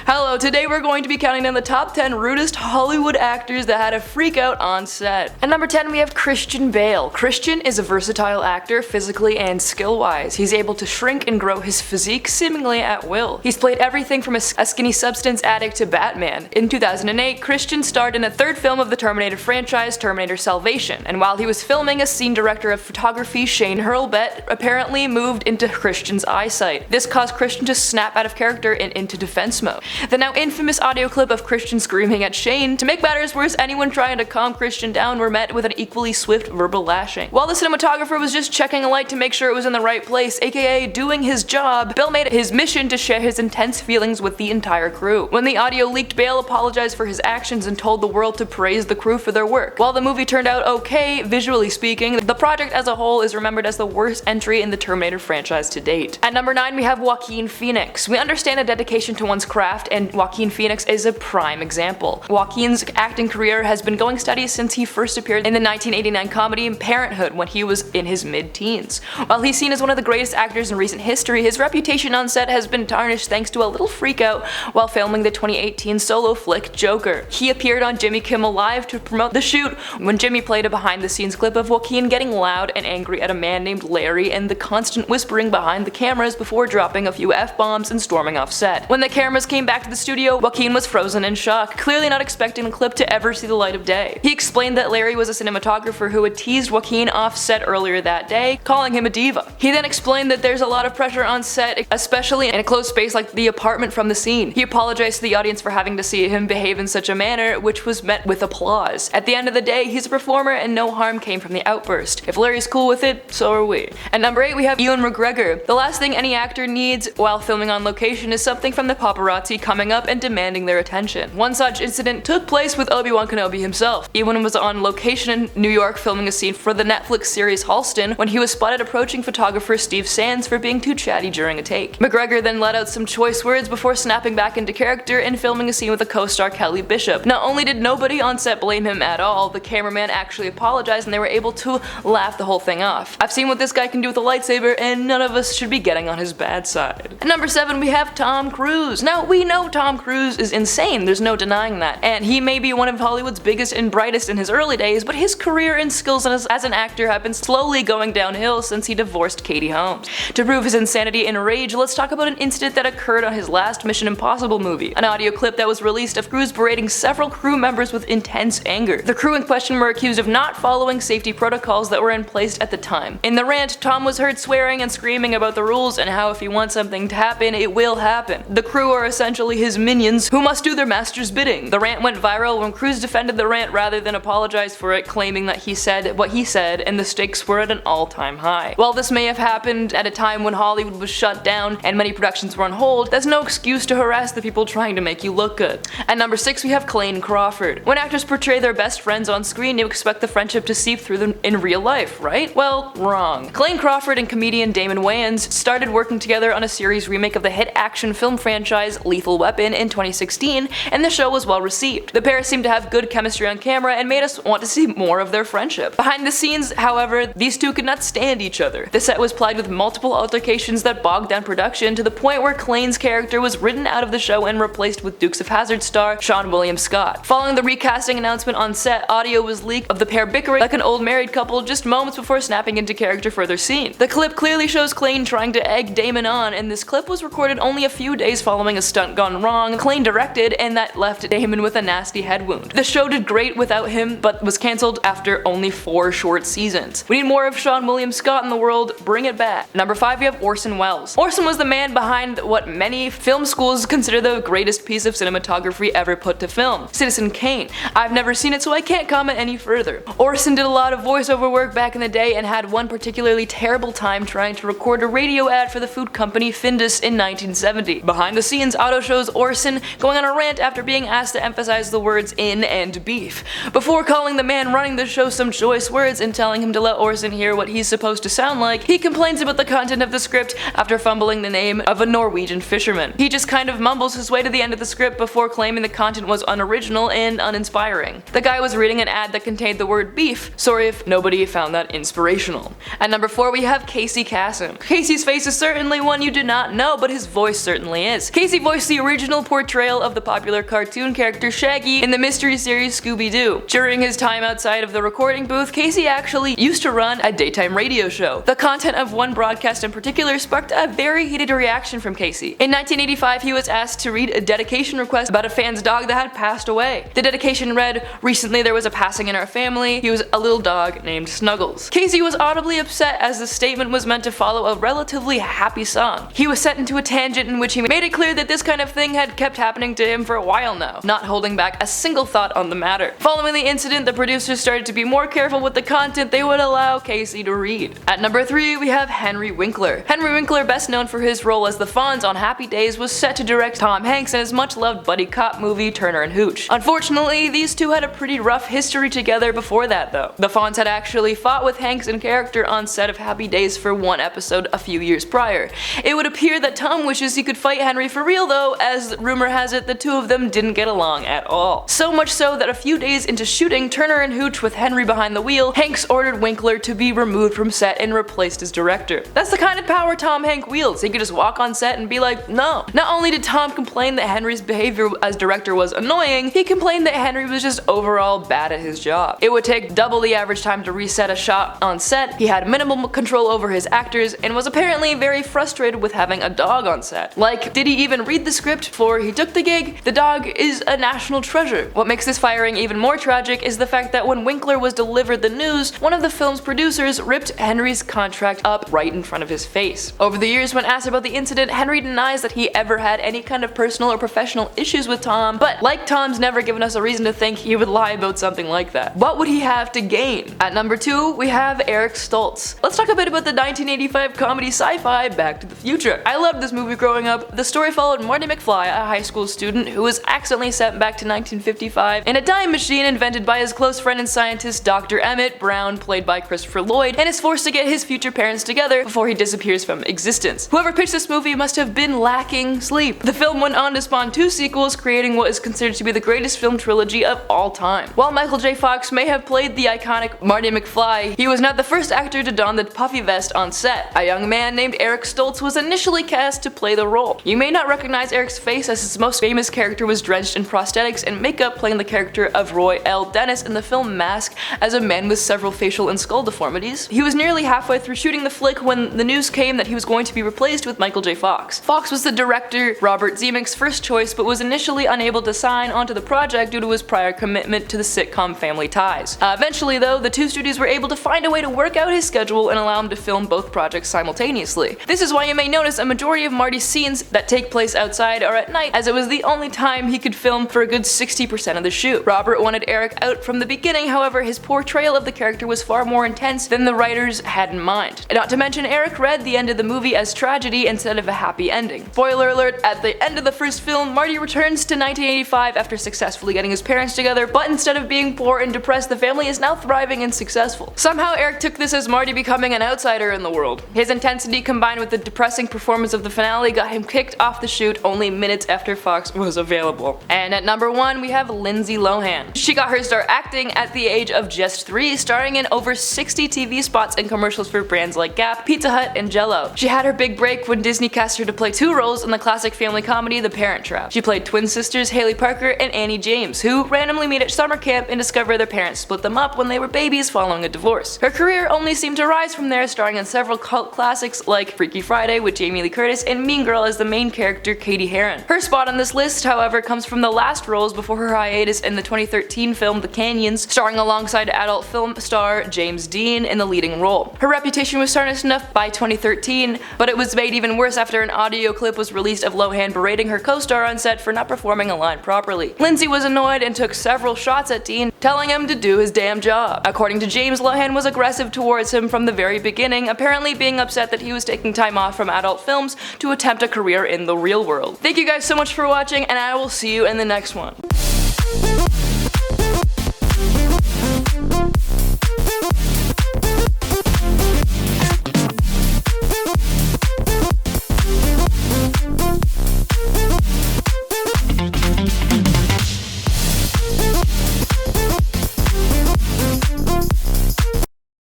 Hello, today we're going to be counting down the top 10 rudest Hollywood actors that had a freak out on set. At number 10 we have Christian Bale. Christian is a versatile actor physically and skill-wise. He's able to shrink and grow his physique seemingly at will. He's played everything from a skinny substance addict to Batman. In 2008, Christian starred in a third film of the Terminator franchise, Terminator Salvation, and while he was filming, a scene director of photography, Shane Hurlbut, apparently moved into Christian's eyesight. This caused Christian to snap out of character and into defense mode. The now infamous audio clip of Christian screaming at Shane. To make matters worse, anyone trying to calm Christian down were met with an equally swift verbal lashing. While the cinematographer was just checking a light to make sure it was in the right place, aka doing his job, Bale made it his mission to share his intense feelings with the entire crew. When the audio leaked, Bale apologized for his actions and told the world to praise the crew for their work. While the movie turned out okay, visually speaking, the project as a whole is remembered as the worst entry in the Terminator franchise to date. At number 9 we have Joaquin Phoenix. We understand a dedication to one's craft, and Joaquin Phoenix is a prime example. Joaquin's acting career has been going steady since he first appeared in the 1989 comedy Parenthood when he was in his mid-teens. While he's seen as one of the greatest actors in recent history, his reputation on set has been tarnished thanks to a little freakout while filming the 2018 solo flick Joker. He appeared on Jimmy Kimmel Live to promote the shoot when Jimmy played a behind-the-scenes clip of Joaquin getting loud and angry at a man named Larry and the constant whispering behind the cameras before dropping a few F-bombs and storming off set. When the cameras came back to the studio, Joaquin was frozen in shock, clearly not expecting the clip to ever see the light of day. He explained that Larry was a cinematographer who had teased Joaquin off set earlier that day, calling him a diva. He then explained that there's a lot of pressure on set, especially in a closed space like the apartment from the scene. He apologized to the audience for having to see him behave in such a manner, which was met with applause. At the end of the day, he's a performer and no harm came from the outburst. If Larry's cool with it, so are we. At number 8 we have Ewan McGregor. The last thing any actor needs while filming on location is something from the paparazzi coming up and demanding their attention. One such incident took place with Obi-Wan Kenobi himself. Ewan was on location in New York filming a scene for the Netflix series Halston when he was spotted approaching photographer Steve Sands for being too chatty during a take. McGregor then let out some choice words before snapping back into character and filming a scene with a co-star Kelly Bishop. Not only did nobody on set blame him at all, the cameraman actually apologized and they were able to laugh the whole thing off. I've seen what this guy can do with a lightsaber and none of us should be getting on his bad side. At number 7 we have Tom Cruise. Now we know Tom Cruise is insane, there's no denying that, and he may be one of Hollywood's biggest and brightest in his early days, but his career and skills as an actor have been slowly going downhill since he divorced Katie Holmes. To prove his insanity and rage, let's talk about an incident that occurred on his last Mission Impossible movie, an audio clip that was released of Cruise berating several crew members with intense anger. The crew in question were accused of not following safety protocols that were in place at the time. In the rant, Tom was heard swearing and screaming about the rules and how if he wants something to happen, it will happen. The crew are essentially his minions who must do their master's bidding. The rant went viral when Cruise defended the rant rather than apologize for it, claiming that he said what he said and the stakes were at an all-time high. While this may have happened at a time when Hollywood was shut down and many productions were on hold, that's no excuse to harass the people trying to make you look good. At number 6 we have Clayne Crawford. When actors portray their best friends on screen, you expect the friendship to seep through them in real life, right? Well, wrong. Clayne Crawford and comedian Damon Wayans started working together on a series remake of the hit action film franchise Lethal Weapon in 2016, and the show was well received. The pair seemed to have good chemistry on camera and made us want to see more of their friendship. Behind the scenes, however, these two could not stand each other. The set was plagued with multiple altercations that bogged down production to the point where Clayne's character was written out of the show and replaced with Dukes of Hazzard star Seann William Scott. Following the recasting announcement on set, audio was leaked of the pair bickering like an old married couple just moments before snapping into character for their scene. The clip clearly shows Clayne trying to egg Damon on, and this clip was recorded only a few days following a stunt gone wrong Clayne directed and that left Damon with a nasty head wound. The show did great without him, but was cancelled after only 4 short seasons. We need more of Seann William Scott in the world, bring it back. Number 5 we have Orson Welles. Orson was the man behind what many film schools consider the greatest piece of cinematography ever put to film, Citizen Kane. I've never seen it so I can't comment any further. Orson did a lot of voiceover work back in the day and had one particularly terrible time trying to record a radio ad for the food company Findus in 1970. Behind the scenes, Otto shows Orson going on a rant after being asked to emphasize the words in and beef, before calling the man running the show some choice words and telling him to let Orson hear what he's supposed to sound like. He complains about the content of the script after fumbling the name of a Norwegian fisherman. He just kind of mumbles his way to the end of the script before claiming the content was unoriginal and uninspiring. The guy was reading an ad that contained the word beef, sorry if nobody found that inspirational. At number 4 we have Kasem. Casey's face is certainly one you did not know, but his voice certainly is. Casey voiced the original portrayal of the popular cartoon character Shaggy in the mystery series Scooby-Doo. During his time outside of the recording booth, Casey actually used to run a daytime radio show. The content of one broadcast in particular sparked a very heated reaction from Casey. In 1985, he was asked to read a dedication request about a fan's dog that had passed away. The dedication read, "Recently there was a passing in our family. He was a little dog named Snuggles." Casey was audibly upset as the statement was meant to follow a relatively happy song. He was sent into a tangent in which he made it clear that this kind of thing had kept happening to him for a while now, not holding back a single thought on the matter. Following the incident, the producers started to be more careful with the content they would allow Casey to read. At number 3, we have Henry Winkler. Henry Winkler, best known for his role as the Fonz on Happy Days, was set to direct Tom Hanks in his much-loved buddy cop movie Turner and Hooch. Unfortunately, these two had a pretty rough history together before that though. The Fonz had actually fought with Hanks in character on set of Happy Days for one episode a few years prior. It would appear that Tom wishes he could fight Henry for real though, as rumor has it the two of them didn't get along at all. So much so that a few days into shooting Turner and Hooch with Henry behind the wheel, Hanks ordered Winkler to be removed from set and replaced as director. That's the kind of power Tom Hanks wields. He could just walk on set and be like, no. Not only did Tom complain that Henry's behavior as director was annoying, he complained that Henry was just overall bad at his job. It would take double the average time to reset a shot on set, he had minimal control over his actors, and was apparently very frustrated with having a dog on set. Like, did he even read the script before he took the gig? The dog is a national treasure. What makes this firing even more tragic is the fact that when Winkler was delivered the news, one of the film's producers ripped Henry's contract up right in front of his face. Over the years, when asked about the incident, Henry denies that he ever had any kind of personal or professional issues with Tom, but like Tom's never given us a reason to think he would lie about something like that. What would he have to gain? At number 2, we have Eric Stoltz. Let's talk a bit about the 1985 comedy sci-fi Back to the Future. I loved this movie growing up. The story followed Marty McFly, a high school student who was accidentally sent back to 1955 in a time machine invented by his close friend and scientist Dr. Emmett Brown, played by Christopher Lloyd, and is forced to get his future parents together before he disappears from existence. Whoever pitched this movie must have been lacking sleep. The film went on to spawn 2 sequels, creating what is considered to be the greatest film trilogy of all time. While Michael J. Fox may have played the iconic Marty McFly, he was not the first actor to don the puffy vest on set. A young man named Eric Stoltz was initially cast to play the role. You may not recognize Eric's face, as his most famous character was drenched in prosthetics and makeup, playing the character of Roy L. Dennis in the film Mask as a man with several facial and skull deformities. He was nearly halfway through shooting the flick when the news came that he was going to be replaced with Michael J. Fox. Fox was the director Robert Zemeckis' first choice, but was initially unable to sign onto the project due to his prior commitment to the sitcom Family Ties. Eventually though, the two studios were able to find a way to work out his schedule and allow him to film both projects simultaneously. This is why you may notice a majority of Marty's scenes that take place outside are at night, as it was the only time he could film for a good 60% of the shoot. Robert wanted Eric out from the beginning, however his portrayal of the character was far more intense than the writers had in mind. And not to mention, Eric read the end of the movie as tragedy instead of a happy ending. Spoiler alert, at the end of the first film, Marty returns to 1985 after successfully getting his parents together, but instead of being poor and depressed, the family is now thriving and successful. Somehow Eric took this as Marty becoming an outsider in the world. His intensity combined with the depressing performance of the finale got him kicked off the shoot only minutes after Fox was available. And at number 1, we have Lindsay Lohan. She got her start acting at the age of just 3, starring in over 60 TV spots and commercials for brands like Gap, Pizza Hut, and Jell-O. She had her big break when Disney cast her to play 2 roles in the classic family comedy The Parent Trap. She played twin sisters Haley Parker and Annie James, who randomly meet at summer camp and discover their parents split them up when they were babies following a divorce. Her career only seemed to rise from there, starring in several cult classics like Freaky Friday with Jamie Lee Curtis and Mean Girl as the main character Katie Heron. Her spot on this list, however, comes from the last roles before her hiatus in the 2013 film The Canyons, starring alongside adult film star James Dean in the leading role. Her reputation was tarnished enough by 2013, but it was made even worse after an audio clip was released of Lohan berating her co-star on set for not performing a line properly. Lindsay was annoyed and took several shots at Dean, telling him to do his damn job. According to James, Lohan was aggressive towards him from the very beginning, apparently being upset that he was taking time off from adult films to attempt a career in the real world. Thank you guys so much for watching, and I will see you in the next one.